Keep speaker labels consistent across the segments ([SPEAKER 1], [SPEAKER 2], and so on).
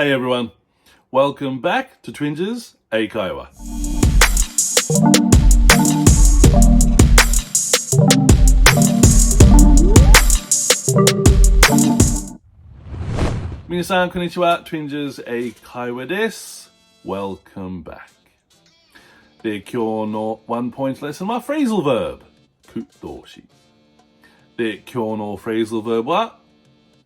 [SPEAKER 1] Hey everyone, welcome back to Twinges 英会話。皆さんこんにちは、Twinges 英会話です。Welcome back。で、今日のワンポイントレッスンは Phrasal Verb、句動詞。で、今日の Phrasal Verb は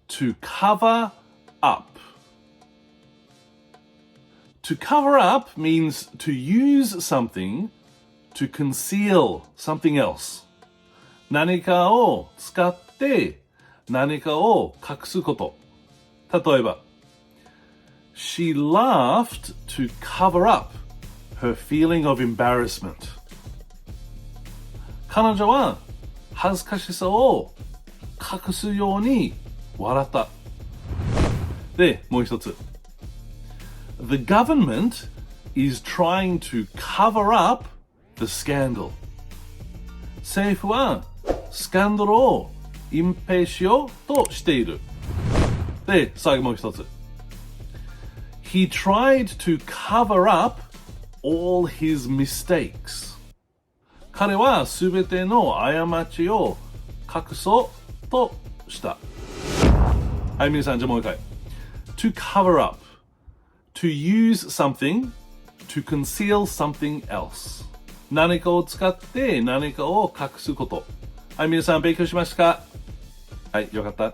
[SPEAKER 1] to cover up。To cover up means to use something to conceal something else. 何かを使って何かを隠すこと。例えば、She laughed to cover up her feeling of embarrassment. 彼女は恥ずかしさを隠すように笑った。で、もう一つ。The government is trying to cover up the scandal. 政府はスキャンダルを隠蔽しようとしている。で、最後もう一つ。He tried to cover up all his mistakes. 彼はすべての過ちを隠そうとした。はい、皆さん、じゃあもう一回。To cover up.To use something to conceal something else. 何かを使って何かを隠すこと。はい、皆さん勉強しましたか？はい、よかった。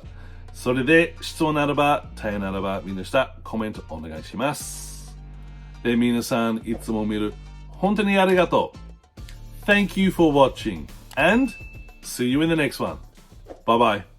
[SPEAKER 1] それで質問ならば、大変ならば、みんな下コメントお願いします。で、皆さんいつも見る本当にありがとう。Thank you for watching and see you in the next one. Bye bye.